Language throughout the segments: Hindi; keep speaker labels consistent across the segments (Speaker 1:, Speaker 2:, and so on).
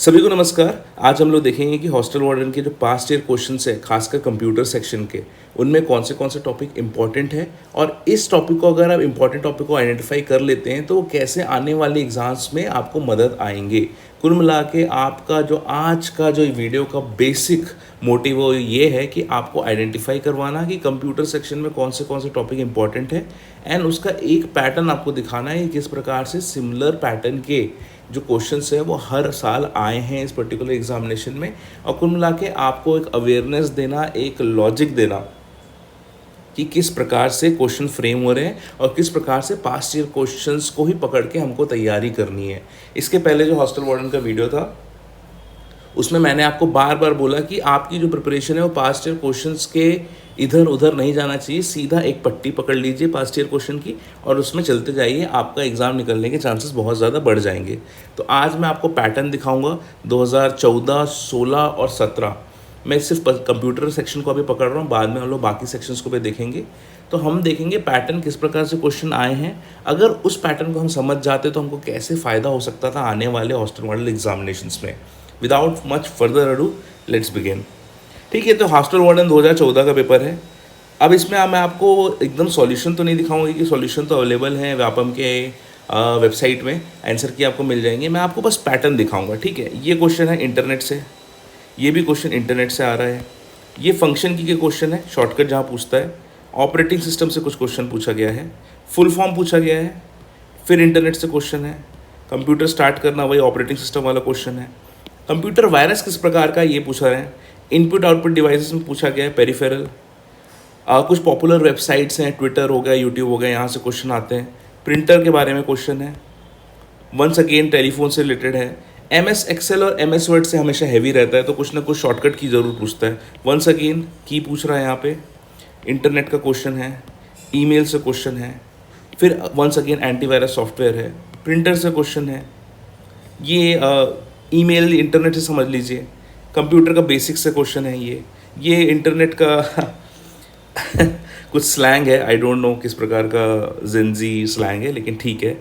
Speaker 1: सभी को नमस्कार। आज हम लोग देखेंगे कि हॉस्टल वार्डन के जो पास्ट ईयर क्वेश्चंस है, खासकर कंप्यूटर सेक्शन के, उनमें कौन से टॉपिक इंपॉर्टेंट है और इस टॉपिक को अगर आप इंपॉर्टेंट टॉपिक को आइडेंटिफाई कर लेते हैं तो वो कैसे आने वाले एग्जाम्स में आपको मदद आएंगे। कुल मिला के आपका जो आज का जो वीडियो का बेसिक मोटिव वो ये है कि आपको आइडेंटिफाई करवाना कि कंप्यूटर सेक्शन में कौन से टॉपिक इंपॉर्टेंट है एंड उसका एक पैटर्न आपको दिखाना है, किस प्रकार से सिमिलर पैटर्न के जो क्वेश्चंस है वो हर साल आए हैं इस पर्टिकुलर एग्जामिनेशन में। और कुल मिला के आपको एक अवेयरनेस देना, एक लॉजिक देना कि किस प्रकार से क्वेश्चन फ्रेम हो रहे हैं और किस प्रकार से पास्ट ईयर क्वेश्चंस को ही पकड़ के हमको तैयारी करनी है। इसके पहले जो हॉस्टल वार्डन का वीडियो था उसमें मैंने आपको बार बार बोला कि आपकी जो प्रिपरेशन है वो पास्ट ईयर क्वेश्चंस के इधर उधर नहीं जाना चाहिए, सीधा एक पट्टी पकड़ लीजिए पास्ट ईयर क्वेश्चन की और उसमें चलते जाइए, आपका एग्ज़ाम निकलने के चांसेस बहुत ज़्यादा बढ़ जाएंगे। तो आज मैं आपको पैटर्न दिखाऊंगा 2014, 16 और 17। मैं सिर्फ कंप्यूटर सेक्शन को अभी पकड़ रहा हूँ, बाद में हम लोग बाकी सेक्शंस को भी देखेंगे। तो हम देखेंगे पैटर्न किस प्रकार से क्वेश्चन आए हैं, अगर उस पैटर्न को हम समझ जाते तो हमको कैसे फ़ायदा हो सकता था आने वाले हॉस्टल मॉडल एग्जामिनेशंस में। Without much further ado let's begin. ठीक है, तो हॉस्टल वार्डन 2014 का पेपर है। अब इसमें मैं आपको एकदम सॉल्यूशन तो नहीं दिखाऊंगी कि सॉल्यूशन तो अवेलेबल है व्यापम के वेबसाइट में, आंसर की आपको मिल जाएंगे। मैं आपको बस पैटर्न दिखाऊंगा। ठीक है, ये क्वेश्चन है इंटरनेट से, ये भी क्वेश्चन इंटरनेट से आ रहा है। ये फंक्शन की के क्वेश्चन है, शॉर्टकट जहाँ पूछता है। ऑपरेटिंग सिस्टम से कुछ क्वेश्चन पूछा गया है, फुल फॉर्म पूछा गया है, फिर इंटरनेट से क्वेश्चन है। कंप्यूटर स्टार्ट करना, वही ऑपरेटिंग सिस्टम वाला क्वेश्चन है। कंप्यूटर वायरस किस प्रकार का, ये पूछा है। इनपुट आउटपुट डिवाइसेस में पूछा गया है, पेरिफेरल। कुछ पॉपुलर वेबसाइट्स हैं, ट्विटर हो गया, यूट्यूब हो गया, यहाँ से क्वेश्चन आते हैं। प्रिंटर के बारे में क्वेश्चन है। वंस अगेन टेलीफोन से रिलेटेड है। MS एक्सेल और MS वर्ड से हमेशा हैवी रहता है, तो कुछ ना कुछ शॉर्टकट की ज़रूर पूछता है। वंस अगेन की पूछ रहा है यहाँ पे। इंटरनेट का क्वेश्चन है, ईमेल से क्वेश्चन है, फिर वंस अगेन एंटीवायरस सॉफ्टवेयर है, प्रिंटर से क्वेश्चन है। ये ईमेल इंटरनेट से समझ लीजिए। कंप्यूटर का बेसिक से क्वेश्चन है ये इंटरनेट का कुछ स्लैंग है, आई डोंट नो किस प्रकार का जेंजी स्लैंग है, लेकिन ठीक है।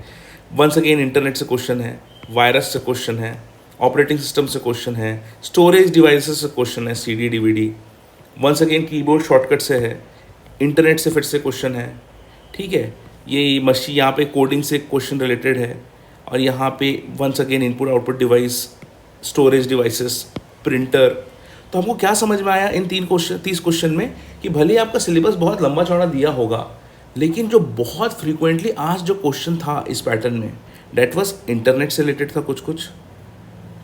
Speaker 1: वंस अगेन इंटरनेट से क्वेश्चन है, वायरस से क्वेश्चन है, ऑपरेटिंग सिस्टम से क्वेश्चन है, स्टोरेज डिवाइसेस से क्वेश्चन है, CD DVD। Once again keyboard shortcut से है, इंटरनेट से फिर से क्वेश्चन है। ठीक है, ये मशीन यहाँ पे कोडिंग से क्वेश्चन रिलेटेड है, और यहाँ पे once again input output device, storage devices, printer. तो हमको क्या समझ में आया इन 30 क्वेश्चन में कि भले ही आपका सिलेबस बहुत लंबा चौड़ा दिया होगा, लेकिन जो बहुत फ्रीक्वेंटली आज जो क्वेश्चन था इस पैटर्न में, डेट वाज इंटरनेट से रिलेटेड था कुछ।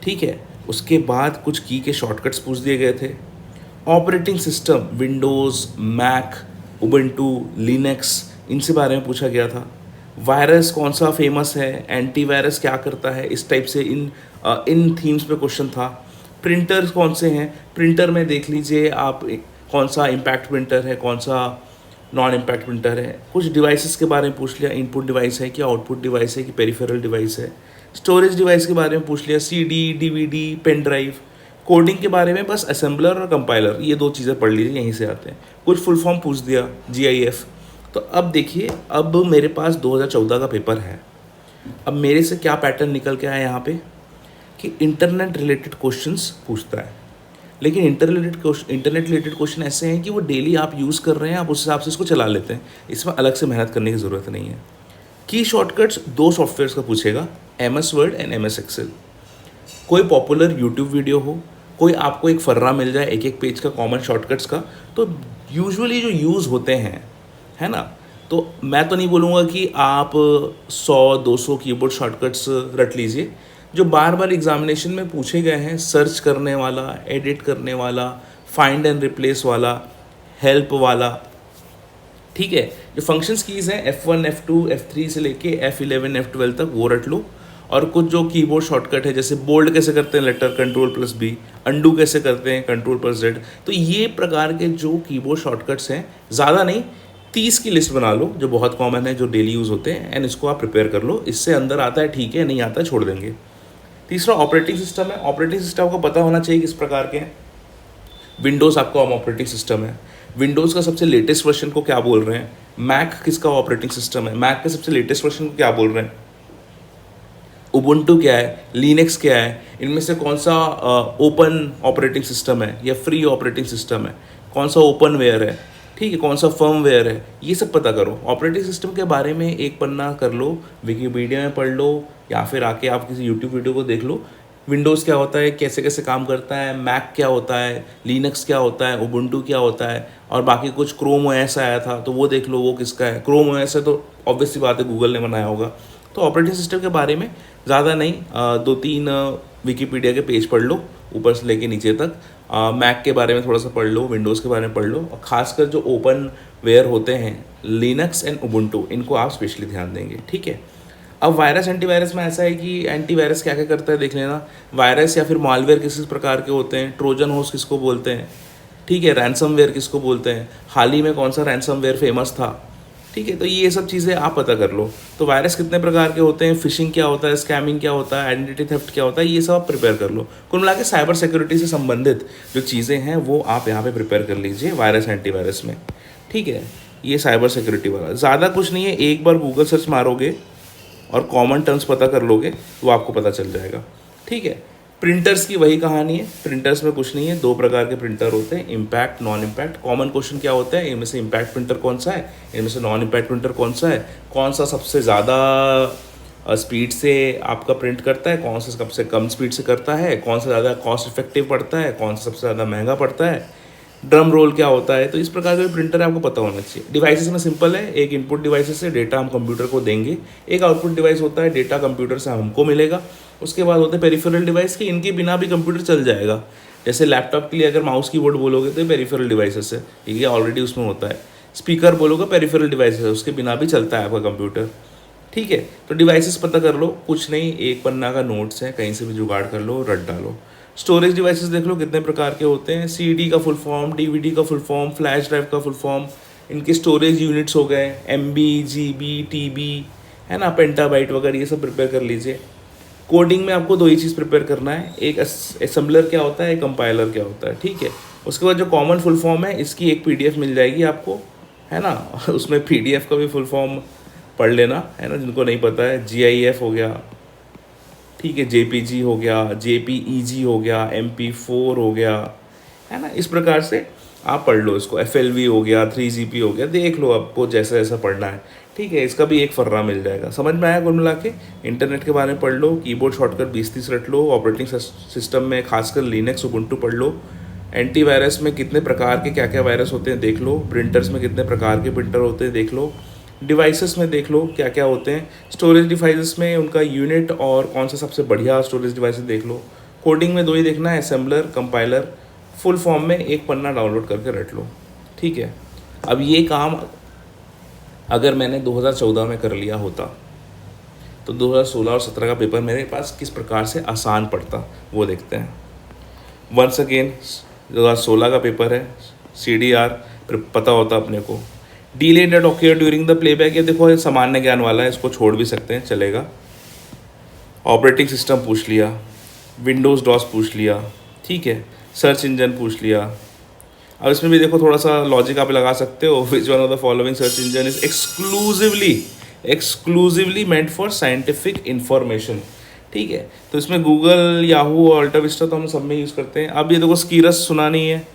Speaker 1: ठीक है, उसके बाद कुछ की के शॉर्टकट्स पूछ दिए गए थे। Operating system, Windows, Mac, Ubuntu, Linux, इनसे बारे में पूछा गया था। वायरस कौन सा फेमस है, एंटीवायरस क्या करता है, इस टाइप से इन थीम्स पे क्वेश्चन था। प्रिंटर्स कौन से हैं, प्रिंटर में देख लीजिए आप कौन सा इम्पैक्ट प्रिंटर है, कौन सा नॉन इम्पैक्ट प्रिंटर है। कुछ डिवाइसेस के बारे में पूछ लिया, इनपुट डिवाइस है कि आउटपुट डिवाइस है कि पेरिफेरल डिवाइस है। स्टोरेज डिवाइस के बारे में पूछ लिया, CD DVD, pen drive. Coding के बारे में बस असेंबलर और कंपाइलर, ये 2 चीज़ें पढ़ लीजिए, यहीं से आते हैं। कुछ फुल फॉर्म पूछ दिया, GIF। तो अब देखिए, अब मेरे पास 2014 का पेपर है। अब मेरे से क्या पैटर्न निकल के आया यहाँ पे कि इंटरनेट रिलेटेड क्वेश्चंस पूछता है, लेकिन इंटरनेट रिलेटेड क्वेश्चन ऐसे हैं कि वो डेली आप यूज़ कर रहे हैं, आप उस हिसाब से इसको चला लेते हैं, इसमें अलग से मेहनत करने की ज़रूरत नहीं है। की शॉर्टकट्स 2 सॉफ्टवेयर्स का पूछेगा, MS Word and MS Excel. कोई पॉपुलर यूट्यूब वीडियो हो, कोई आपको एक फर्रा मिल जाए एक पेज का कॉमन शॉर्टकट्स का, तो यूजुअली जो यूज़ होते हैं, है ना, तो मैं तो नहीं बोलूँगा कि आप 100-200 कीबोर्ड शॉर्टकट्स रट लीजिए। जो बार बार एग्जामिनेशन में पूछे गए हैं, सर्च करने वाला, एडिट करने वाला, फाइंड एंड रिप्लेस वाला, हेल्प वाला। ठीक है, जो फंक्शंस कीज़ हैं F1 F2 F3 से लेके F11 F12 तक, वो रट लो। और कुछ जो कीबोर्ड शॉर्टकट है, जैसे बोल्ड कैसे करते हैं लेटर Ctrl+B, अंडू कैसे करते हैं Ctrl+Z, तो ये प्रकार के जो कीबोर्ड शॉर्टकट्स हैं, ज़्यादा नहीं 30 की लिस्ट बना लो जो बहुत कॉमन है, जो डेली यूज़ होते हैं, एंड इसको आप प्रिपेयर कर लो। इससे अंदर आता है ठीक है, नहीं आता है छोड़ देंगे। तीसरा ऑपरेटिंग सिस्टम है। ऑपरेटिंग सिस्टम को पता होना चाहिए किस प्रकार के हैं। विंडोज़ आपका ऑपरेटिंग सिस्टम है, विंडोज़ का सबसे लेटेस्ट वर्जन को क्या बोल रहे हैं। मैक किसका ऑपरेटिंग सिस्टम है, मैक के सबसे लेटेस्ट वर्जन को क्या बोल रहे हैं। उबुंटू क्या है, लिनक्स क्या है, इनमें से कौन सा ओपन ऑपरेटिंग सिस्टम है या फ्री ऑपरेटिंग सिस्टम है, कौन सा ओपन वेयर है, ठीक है, कौन सा फर्म वेयर है, ये सब पता करो। ऑपरेटिंग सिस्टम के बारे में एक पन्ना कर लो, विकीपीडिया में पढ़ लो या फिर आके आप किसी यूट्यूब वीडियो को देख लो। विंडोज़ क्या होता है, कैसे कैसे काम करता है, मैक क्या होता है, लिनक्स क्या होता है, उबुंटू क्या होता है, और बाकी कुछ क्रोम ओएस आया था तो वो देख लो वो किसका है। क्रोम ओएस है तो ऑब्वियस सी बात है गूगल ने बनाया होगा। तो ऑपरेटिंग सिस्टम के बारे में ज़्यादा नहीं, 2-3 विकीपीडिया के पेज पढ़ लो ऊपर से लेके नीचे तक। मैक के बारे में थोड़ा सा पढ़ लो, विंडोज़ के बारे में पढ़ लो, और खासकर जो ओपन वेयर होते हैं लिनक्स एंड उबुंटू, इनको आप स्पेशली ध्यान देंगे, ठीक है। अब वायरस एंटीवायरस में ऐसा है कि एंटीवायरस क्या क्या करता है देख लेना। वायरस या फिर मालवेयर किस किस प्रकार के होते हैं, ट्रोजन हॉर्स किसको बोलते हैं, ठीक है, रैंसमवेयर किसको बोलते हैं, हाल ही में कौन सा रैंसमवेयर फेमस था, ठीक है। तो ये सब चीज़ें आप पता कर लो। तो वायरस कितने प्रकार के होते हैं, फिशिंग क्या होता है, स्कैमिंग क्या होता है, आइडेंटिटी थेफ्ट क्या होता है, ये सब आप प्रिपेयर कर लो। कुल मिला के साइबर सिक्योरिटी से संबंधित जो चीज़ें हैं वो आप यहाँ पे प्रिपेयर कर लीजिए वायरस एंटीवायरस में, ठीक है। ये साइबर सिक्योरिटी वाला ज़्यादा कुछ नहीं है, एक बार गूगल सर्च मारोगे और कॉमन टर्म्स पता कर लोगे तो आपको पता चल जाएगा, ठीक है। प्रिंटर्स की वही कहानी है, प्रिंटर्स में कुछ नहीं है, 2 प्रकार के प्रिंटर होते हैं, impact, non impact. Common question क्या होता है, इनमें से इम्पैक्ट प्रिंटर कौन सा है, इनमें से नॉन इम्पैक्ट प्रिंटर कौन सा है, कौन सा सबसे ज़्यादा स्पीड से आपका प्रिंट करता है, कौन सा सबसे कम स्पीड से करता है, कौन सा ज़्यादा कॉस्ट इफेक्टिव पड़ता है, कौन सा सबसे ज़्यादा महंगा पड़ता है, ड्रम रोल क्या होता है। तो इस प्रकार का प्रिंटर आपको पता होना चाहिए। डिवाइसेस में सिंपल है, एक इनपुट डिवाइसेस से डेटा हम कंप्यूटर को देंगे, एक आउटपुट डिवाइस होता है, डेटा कंप्यूटर से हमको मिलेगा। उसके बाद होते हैं पेरिफेरल डिवाइस के, इनके बिना भी कंप्यूटर चल जाएगा। जैसे लैपटॉप के लिए अगर माउस कीबोर्ड बोलोगे तो पेरिफेरल डिवाइसेस है, ये ऑलरेडी उसमें होता है। स्पीकर बोलोगे पेरिफेरल डिवाइसेस है, उसके बिना भी चलता है आपका कंप्यूटर, ठीक है। तो डिवाइसेस पता कर लो, कुछ नहीं, एक पन्ना का नोट्स है, कहीं से भी जुगाड़ कर लो, रट डालो। स्टोरेज डिवाइसेस देख लो कितने प्रकार के होते हैं, सीडी का फुल फॉर्म, डीवीडी का फुल फॉर्म, फ्लैश ड्राइव का फुल फॉर्म, इनके स्टोरेज यूनिट्स हो गए, एमबी, जीबी, टीबी, है ना, पेंटाबाइट वगैरह, ये सब प्रिपेयर कर लीजिए। कोडिंग में आपको 2 ही चीज़ प्रिपेयर करना है, एक असेंबलर क्या होता है, एक कंपाइलर क्या होता है, ठीक है। उसके बाद जो कॉमन फुल फॉर्म है, इसकी एक पीडीएफ मिल जाएगी आपको, है ना, उसमें पीडीएफ का भी फुल फॉर्म पढ़ लेना, है ना, जिनको नहीं पता है। जीआईएफ हो गया, ठीक है, जेपीजी हो गया, जेपीईजी हो गया, MP4 हो गया, है ना, इस प्रकार से आप पढ़ लो इसको। FLV हो गया, 3GP हो गया, देख लो आपको जैसा जैसा पढ़ना है, ठीक है। इसका भी एक फर्रा मिल जाएगा। समझ में आया कुल मिला के? इंटरनेट के बारे में पढ़ लो, कीबोर्ड शॉर्टकट 20-30 रट लो, ऑपरेटिंग सिस्टम में खासकर लिनक्स उबुंटू पढ़ लो, एंटीवायरस में कितने प्रकार के क्या क्या वायरस होते हैं देख लो, प्रिंटर्स में कितने प्रकार के प्रिंटर होते हैं देख लो, डिवाइसेस में देख लो क्या क्या होते हैं, स्टोरेज डिवाइसेस में उनका यूनिट और कौन सा सबसे बढ़िया स्टोरेज डिवाइसेस देख लो। कोडिंग में 2 ही देखना है, असेंबलर, कंपाइलर। फुल फॉर्म में एक पन्ना डाउनलोड करके रट लो, ठीक है। अब ये काम अगर मैंने 2014 में कर लिया होता तो 2016 और 17 का पेपर मेरे पास किस प्रकार से आसान पड़ता वो देखते हैं। वंस अगेन 2016 का पेपर है, CDR पता होता अपने को। Delay that occur during the playback, ये देखो ये सामान्य ज्ञान वाला है, इसको छोड़ भी सकते हैं, चलेगा। ऑपरेटिंग सिस्टम पूछ लिया, विंडोज़ डॉस पूछ लिया, ठीक है, सर्च इंजन पूछ लिया। अब इसमें भी देखो थोड़ा सा लॉजिक आप लगा सकते हो, which one of the following search engine is exclusively meant for scientific information, ठीक है। तो इसमें गूगल, याहू और अल्टा विस्टा तो हम सब में यूज़ करते हैं। अब ये देखो स्कीरस सुना नहीं है,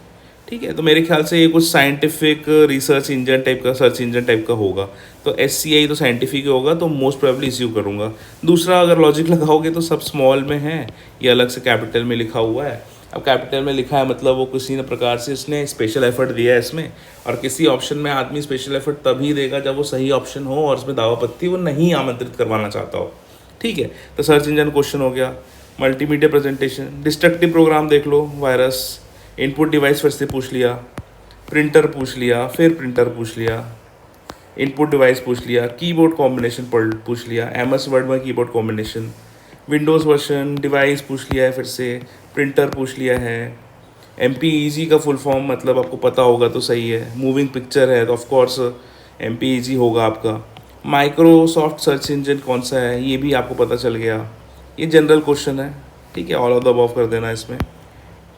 Speaker 1: ठीक है, तो मेरे ख्याल से ये कुछ साइंटिफिक रिसर्च इंजन टाइप का, सर्च इंजन टाइप का होगा। तो SCI तो साइंटिफिक ही होगा, तो मोस्ट प्रोबेबली इसी को करूँगा। दूसरा अगर लॉजिक लगाओगे तो सब स्मॉल में है, ये अलग से कैपिटल में लिखा हुआ है। अब कैपिटल में लिखा है मतलब वो किसी न प्रकार से इसने स्पेशल एफर्ट दिया है इसमें, और किसी ऑप्शन में आदमी स्पेशल एफर्ट तभी देगा जब वो सही ऑप्शन हो और उसमें दावा पत्ती वो नहीं आमंत्रित करवाना चाहता हो, ठीक है। तो सर्च इंजन क्वेश्चन हो गया। मल्टीमीडिया प्रेजेंटेशन, डिस्ट्रक्टिव प्रोग्राम देख लो, वायरस, इनपुट डिवाइस फिर से पूछ लिया, प्रिंटर पूछ लिया, फिर प्रिंटर पूछ लिया, इनपुट डिवाइस पूछ लिया, कीबोर्ड कॉम्बिनेशन पूछ लिया, MS वर्ड में keyboard combination, Windows version, device पूछ लिया है, फिर से प्रिंटर पूछ लिया है। MPEG का फुल फॉर्म मतलब आपको पता होगा तो सही है, मूविंग पिक्चर है तो ऑफकोर्स MPEG होगा आपका। माइक्रोसॉफ्ट सर्च इंजन कौन सा है ये भी आपको पता चल गया। ये जनरल क्वेश्चन है, ठीक है, ऑल ऑफ द अबव कर देना इसमें।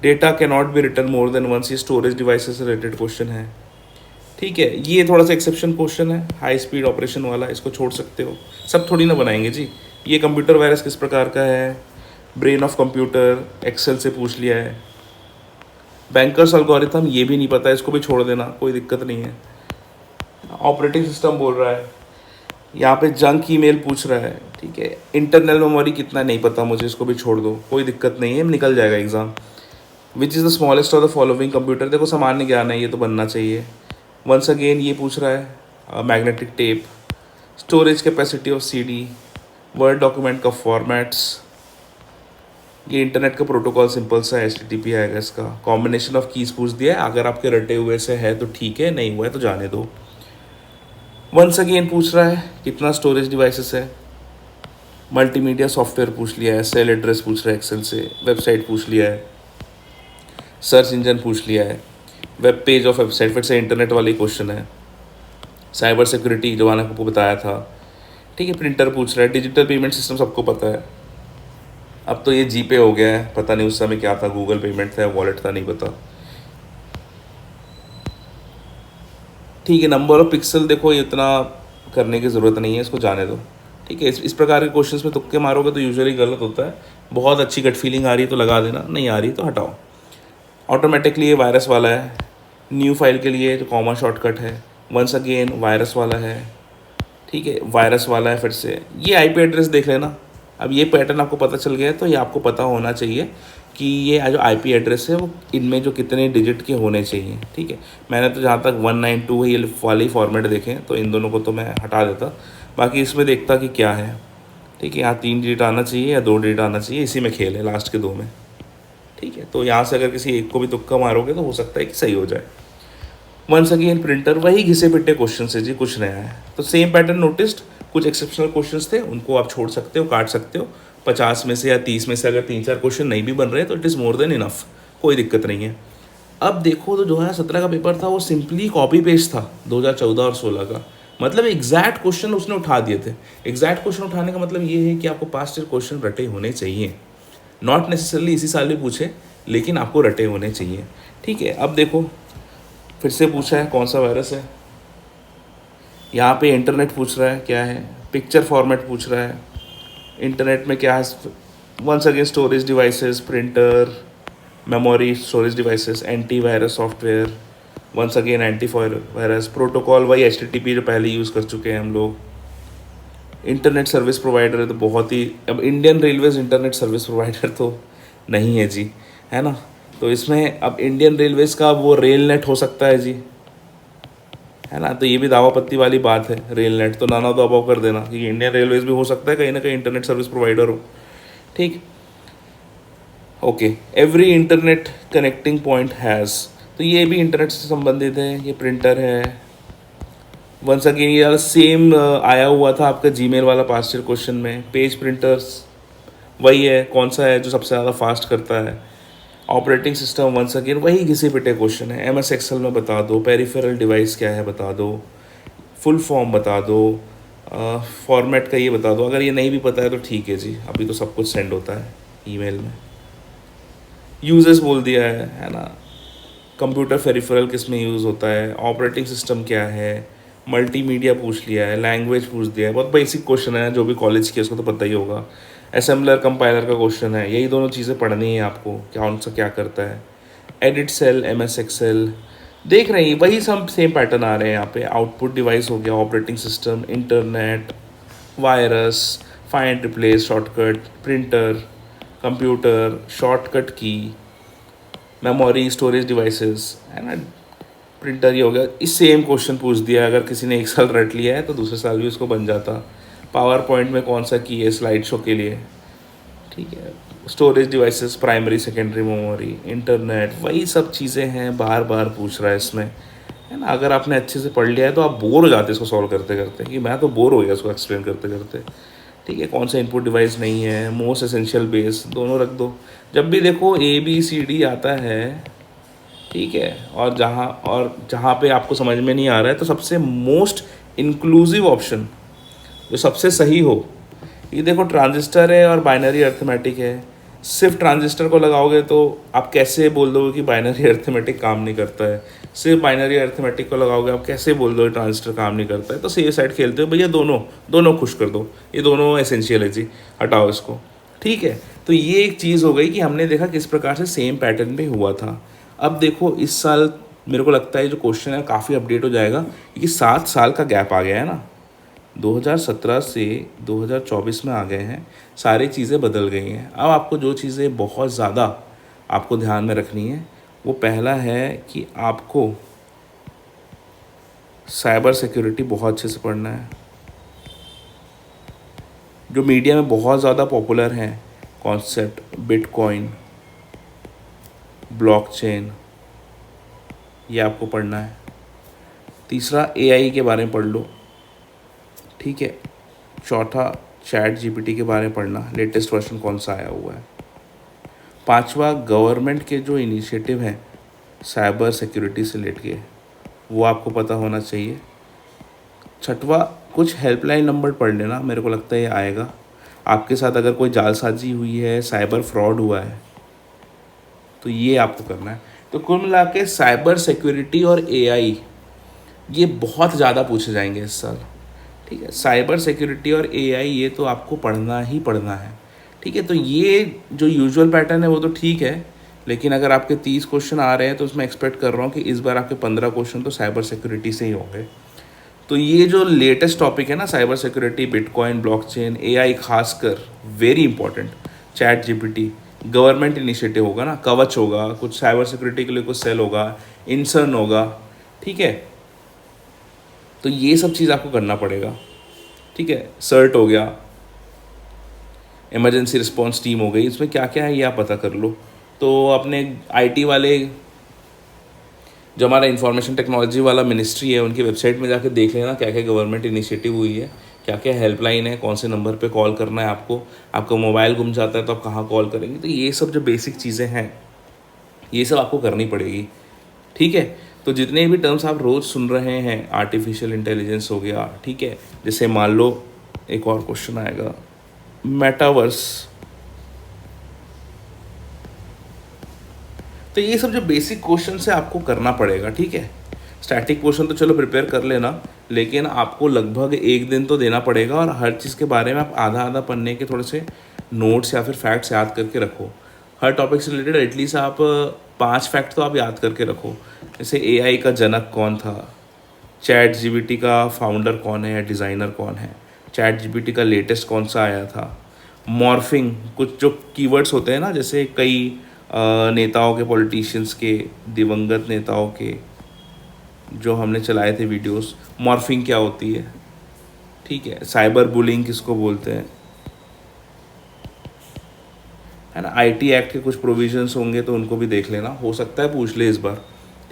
Speaker 1: Data can not be written more than once, ये स्टोरेज डिवाइसेस से रिलेटेड क्वेश्चन है, ठीक है। ये थोड़ा सा एक्सेप्शन क्वेश्चन है, हाई स्पीड ऑपरेशन वाला, इसको छोड़ सकते हो, सब थोड़ी ना बनाएंगे जी। ये कंप्यूटर वायरस किस प्रकार का है, ब्रेन ऑफ कंप्यूटर, एक्सेल से पूछ लिया है। बैंकर्स एल्गोरिथम ये भी नहीं पता, इसको भी छोड़ देना, कोई दिक्कत नहीं है। ऑपरेटिंग सिस्टम बोल रहा है, यहाँ पे जंक ईमेल पूछ रहा है, ठीक है। इंटरनल मेमोरी कितना नहीं पता मुझे, इसको भी छोड़ दो, कोई दिक्कत नहीं है, निकल जाएगा exam. Which is the smallest of the following computer, देखो सामान्य ज्ञान है, ये तो बनना चाहिए। वंस अगेन ये पूछ रहा है magnetic tape, storage capacity of CD, word document का फॉर्मेट्स, ये इंटरनेट का प्रोटोकॉल सिंपल सा HTTP आएगा इसका। कॉम्बिनेशन ऑफ कीज पूछ दिया है, अगर आपके रटे हुए से है तो ठीक है, नहीं हुआ है तो जाने दो। वंस अगेन पूछ रहा है कितना स्टोरेज डिवाइसेस है, मल्टीमीडिया सॉफ्टवेयर पूछ लिया है, सेल एड्रेस पूछ रहा है एक्सेल से, वेबसाइट पूछ लिया है, सर्च इंजन पूछ लिया है, वेब पेज ऑफ वेबसाइट, फिर से इंटरनेट वाली क्वेश्चन है, साइबर सिक्योरिटी जो मैंने आपको बताया था, ठीक है। प्रिंटर पूछ रहा है, डिजिटल पेमेंट सिस्टम सबको पता है, अब तो ये जीपे हो गया है, पता नहीं उस समय क्या था, गूगल पेमेंट था, वॉलेट था, नहीं पता, ठीक है। नंबर ऑफ पिक्सल देखो, ये इतना करने की ज़रूरत नहीं है, इसको जाने दो, ठीक है। इस प्रकार के क्वेश्चंस में तुक्के मारोगे तो यूजुअली गलत होता है। बहुत अच्छी गट फीलिंग आ रही है तो लगा देना, नहीं आ रही तो हटाओ। ऑटोमेटिकली ये वायरस वाला है। न्यू फाइल के लिए जो कॉमा शॉर्टकट है, वंस अगेन वायरस वाला है, ठीक है, वायरस वाला है। फिर से ये IP एड्रेस देख लेना। अब ये पैटर्न आपको पता चल गया है तो ये आपको पता होना चाहिए कि ये जो IP एड्रेस है वो इनमें जो कितने डिजिट के होने चाहिए, ठीक है। मैंने तो जहाँ तक 192 ये वाले फॉर्मेट देखे तो इन दोनों को तो मैं हटा देता, बाकी इसमें देखता कि क्या है, ठीक है। यहाँ 3 डिजिट आना चाहिए या 2 डिजिट आना चाहिए, इसी में खेल है लास्ट के 2 में, ठीक है। तो यहाँ से अगर किसी एक को भी तुक्का मारोगे तो हो सकता है कि सही हो जाए। वंस अगेन प्रिंटर, वही घिसे पिटे क्वेश्चन है जी, कुछ नया है। तो सेम पैटर्न नोटिस्ड, कुछ एक्सेप्शनल क्वेश्चंस थे, उनको आप छोड़ सकते हो, काट सकते हो। 50 में से या 30 में से अगर 3-4 क्वेश्चन नहीं भी बन रहे तो it is more than enough, कोई दिक्कत नहीं है। अब देखो तो 2017 का पेपर था वो सिंपली कॉपी पेस्ट था 2014 और 16 का, मतलब एग्जैक्ट क्वेश्चन उसने उठा दिए थे। एग्जैक्ट क्वेश्चन उठाने का मतलब ये है कि आपको पास्ट ईयर क्वेश्चन रटे होने चाहिए, नॉट नेसेसरली इसी साल भी पूछे, लेकिन आपको रटे होने चाहिए, ठीक है। अब देखो फिर से पूछा है कौन सा वायरस है, यहाँ पे इंटरनेट पूछ रहा है क्या है, पिक्चर फॉर्मेट पूछ रहा है, इंटरनेट में क्या है, once again storage devices, printer, memory, storage devices, anti virus software, once again anti virus protocol, वही HTTP जो पहले यूज़ कर चुके हैं हम लोग। इंटरनेट सर्विस प्रोवाइडर है तो बहुत ही, अब Indian railways internet service provider तो नहीं है जी, है ना। तो इसमें अब इंडियन रेलवेज़ का वो रेल नेट हो सकता है जी, है ना। तो ये भी दावापत्ती वाली बात है, रेल नेट तो नाना तो अबाव कर देना कि इंडियन रेलवेज़ भी हो सकता है कहीं ना कहीं इंटरनेट सर्विस प्रोवाइडर हो, ठीक। Okay, every internet connecting point has, तो ये भी इंटरनेट से संबंधित है। ये प्रिंटर है। वंस अगेन ये सेम आया हुआ था आपका जीमेल वाला पास्ट ईयर क्वेश्चन में, पेज प्रिंटर्स वही है, कौन सा है जो सबसे ज़्यादा फास्ट करता है। ऑपरेटिंग सिस्टम वंस अगेन वही घिसे पिटे क्वेश्चन है। MS एक्सेल में बता दो, पेरिफेरल डिवाइस क्या है बता दो, फुल फॉर्म बता दो, फॉर्मेट का ये बता दो। अगर ये नहीं भी पता है तो ठीक है जी, अभी तो सब कुछ सेंड होता है ईमेल में। यूजेस बोल दिया है ना। कंप्यूटर पेरिफेरल किस में यूज़ होता है, ऑपरेटिंग सिस्टम क्या है, मल्टीमीडिया पूछ लिया है, लैंग्वेज पूछ दिया है, बहुत बेसिक क्वेश्चन है, जो भी कॉलेज के उसको तो पता ही होगा। असेंबलर कंपाइलर का क्वेश्चन है, यही दोनों चीज़ें पढ़नी है आपको, कौन सा क्या करता है। एडिट सेल, MS एक्सेल देख रहे हैं, वही सब सेम पैटर्न आ रहे हैं यहाँ पे। आउटपुट डिवाइस हो गया, operating system, internet, virus, find replace, shortcut, printer, computer, shortcut की, मेमोरी, स्टोरेज डिवाइसेस, है ना। प्रिंटर ये हो गया। इस सेम क्वेश्चन पूछ दिया, अगर किसी ने एक साल रट लिया है तो दूसरे साल भी उसको बन जाता। पावर पॉइंट में कौन सा की है स्लाइड शो के लिए, ठीक है। Storage devices, primary secondary memory, internet, वही सब चीज़ें हैं, बार बार पूछ रहा है इसमें, है ना। अगर आपने अच्छे से पढ़ लिया है तो आप बोर हो जाते इसको सॉल्व करते करते, कि मैं तो बोर हो गया इसको एक्सप्लेन करते करते, ठीक है। कौन सा इनपुट डिवाइस नहीं है, मोस्ट एसेंशियल बेस, दोनों रख दो। जब भी देखो ABCD आता है, ठीक है, और जहाँ पे आपको समझ में नहीं आ रहा है तो सबसे मोस्ट इंक्लूसिव ऑप्शन जो सबसे सही हो, ये देखो ट्रांजिस्टर है और बाइनरी अर्थमेटिक है, सिर्फ ट्रांजिस्टर को लगाओगे तो आप कैसे बोल दोगे कि बाइनरी अर्थमेटिक काम नहीं करता है, सिर्फ बाइनरी अर्थमेटिक को लगाओगे आप कैसे बोल दोगे ट्रांजिस्टर काम नहीं करता है। तो सेफ साइड खेलते हो भैया, दोनों दोनों खुश कर दो, ये दोनों एसेंशियल है जी, हटाओ इसको। ठीक है, तो ये एक चीज़ हो गई कि हमने देखा किस प्रकार से सेम पैटर्न पे हुआ था। अब देखो इस साल मेरे को लगता है जो क्वेश्चन है काफ़ी अपडेट हो जाएगा, क्योंकि 7 साल का गैप आ गया है ना, 2017 से 2024 में आ गए हैं, सारी चीज़ें बदल गई हैं। अब आपको जो चीज़ें बहुत ज़्यादा आपको ध्यान में रखनी है, वो पहला है कि आपको साइबर सिक्योरिटी बहुत अच्छे से पढ़ना है। जो मीडिया में बहुत ज़्यादा पॉपुलर है कॉन्सेप्ट, बिटकॉइन, ब्लॉकचेन, ये आपको पढ़ना है। तीसरा एआई के बारे में पढ़ लो, ठीक है। चौथा चैट जीपीटी के बारे में पढ़ना, लेटेस्ट वर्जन कौन सा आया हुआ है। पांचवा गवर्नमेंट के जो इनिशिएटिव हैं साइबर सिक्योरिटी से लेके, वो आपको पता होना चाहिए। छठवा कुछ हेल्पलाइन नंबर पढ़ लेना, मेरे को लगता है ये आएगा आपके साथ अगर कोई जालसाजी हुई है, साइबर फ्रॉड हुआ है, तो ये आपको करना है। तो कुल मिला के साइबर सिक्योरिटी और एआई ये बहुत ज़्यादा पूछे जाएंगे इस साल, ठीक है। साइबर सिक्योरिटी और एआई ये तो आपको पढ़ना ही पढ़ना है, ठीक है। तो ये जो यूजुअल पैटर्न है वो तो ठीक है, लेकिन अगर आपके 30 क्वेश्चन आ रहे हैं तो उसमें एक्सपेक्ट कर रहा हूँ कि इस बार आपके 15 क्वेश्चन तो साइबर सिक्योरिटी से ही होंगे। तो ये जो लेटेस्ट टॉपिक है ना, cyber security, bitcoin, blockchain, AI, खासकर very important, chat GPT, government initiative होगा ना, कवच होगा, कुछ साइबर सिक्योरिटी के लिए कुछ सेल होगा, इंसन होगा, ठीक है। तो ये सब चीज़ आपको करना पड़ेगा, ठीक है। सर्ट हो गया, इमरजेंसी रिस्पॉन्स टीम हो गई, इसमें क्या क्या है ये आप पता कर लो। तो अपने आईटी वाले, जो हमारा इंफॉर्मेशन टेक्नोलॉजी वाला मिनिस्ट्री है, उनकी वेबसाइट में जाके देख लेना क्या क्या गवर्नमेंट इनिशिएटिव हुई है, क्या क्या हेल्पलाइन है, कौन से नंबर पे कॉल करना है आपको, आपका मोबाइल गुम जाता है तो आप कहाँ कॉल करेंगे। तो ये सब जो बेसिक चीज़ें हैं ये सब आपको करनी पड़ेगी, ठीक है। तो जितने भी टर्म्स आप रोज़ सुन रहे हैं, आर्टिफिशियल इंटेलिजेंस हो गया, ठीक है, जैसे मान लो एक और क्वेश्चन आएगा मेटावर्स, तो ये सब जो बेसिक क्वेश्चन है आपको करना पड़ेगा, ठीक है। स्टैटिक क्वेश्चन तो चलो प्रिपेयर कर लेना, लेकिन आपको लगभग एक दिन तो देना पड़ेगा, और हर चीज़ के बारे में आप आधा आधा पन्ने के थोड़े से नोट्स या फिर फैक्ट्स याद करके रखो। हर टॉपिक से रिलेटेड एटलीस्ट आप 5 फैक्ट तो आप याद करके रखो। जैसे एआई का जनक कौन था, चैट जीपीटी का फाउंडर कौन है या डिज़ाइनर कौन है, चैट जीपीटी का लेटेस्ट कौन सा आया था, मॉर्फिंग, कुछ जो कीवर्ड्स होते हैं ना, जैसे कई नेताओं के, पॉलिटिशियंस के, दिवंगत नेताओं के जो हमने चलाए थे वीडियोस, मॉर्फिंग क्या होती है, ठीक है। साइबर बुलिंग किसको बोलते हैं, है ना। आईटी एक्ट के कुछ प्रोविजंस होंगे तो उनको भी देख लेना, हो सकता है पूछ ले इस बार,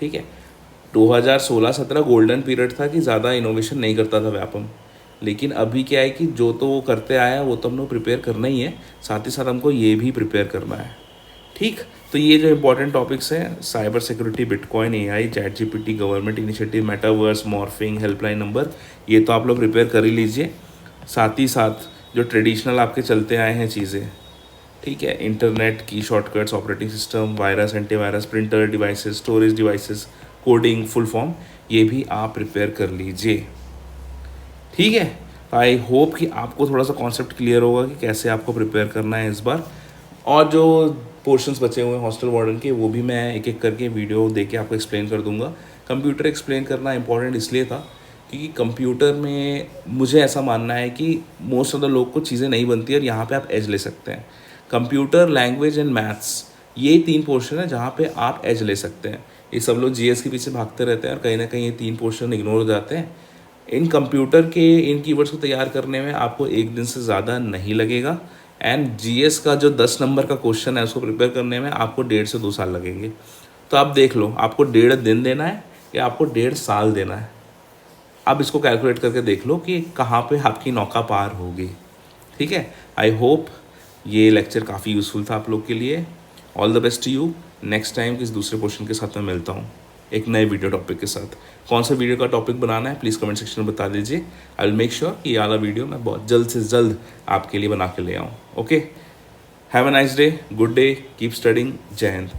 Speaker 1: ठीक है। 2016-17 गोल्डन पीरियड था कि ज़्यादा इनोवेशन नहीं करता था व्यापम, लेकिन अभी क्या है कि जो तो वो करते आया है वो तो हमको प्रिपेयर करना ही है, साथ ही साथ हमको ये भी प्रिपेयर करना है, ठीक। तो ये जो इंपॉर्टेंट टॉपिक्स हैं, cyber security, bitcoin, AI, chat GPT, government initiative, metaverse, morphing, helpline number, ये तो आप लोग प्रिपेयर कर ही लीजिए। साथ ही साथ जो ट्रेडिशनल आपके चलते आए हैं चीज़ें, ठीक है, इंटरनेट की shortcuts, operating system, virus, antivirus, printer devices, storage devices, coding, full form, ये भी आप प्रिपेयर कर लीजिए, ठीक है। आई होप कि आपको थोड़ा सा कॉन्सेप्ट क्लियर होगा कि कैसे आपको प्रिपेयर करना है इस बार। और जो पोर्शंस बचे हुए हैं हॉस्टल वार्डन के, वो भी मैं एक एक करके वीडियो देके आपको एक्सप्लेन कर दूंगा। कंप्यूटर एक्सप्लेन करना इंपॉर्टेंट इसलिए था क्योंकि कंप्यूटर में मुझे ऐसा मानना है कि मोस्ट ऑफ द लोग को चीज़ें नहीं बनती और यहाँ पे आप एज ले सकते हैं। कंप्यूटर, लैंग्वेज एंड मैथ्स, ये 3 पोर्शन है जहाँ पे आप एज ले सकते हैं। ये सब लोग जीएस के पीछे भागते रहते हैं और कहीं ना कहीं ये 3 पोर्शन इग्नोर हो जाते हैं। इन कंप्यूटर के इन कीवर्ड्स को तैयार करने में आपको 1 दिन से ज़्यादा नहीं लगेगा, एंड जीएस का जो 10 नंबर का क्वेश्चन है उसको प्रिपेयर करने में आपको 1.5 से 2 साल लगेंगे। तो आप देख लो, आपको 1.5 दिन देना है या आपको 1.5 साल देना है। आप इसको कैलकुलेट करके देख लो कि कहाँ पे आपकी नौका पार होगी, ठीक है। आई होप ये लेक्चर काफ़ी यूज़फुल था आप लोग के लिए। All the best to you. Next time किस दूसरे क्वेश्चन के साथ मैं मिलता हूँ एक नए वीडियो टॉपिक के साथ। कौन सा वीडियो का टॉपिक बनाना है प्लीज़ कमेंट सेक्शन में बता दीजिए। आई विल मेक श्योर कि ये वाला वीडियो मैं बहुत जल्द से जल्द आपके लिए बना के ले आऊँ। Okay, have a nice day, good day, keep studying, जय हिंद।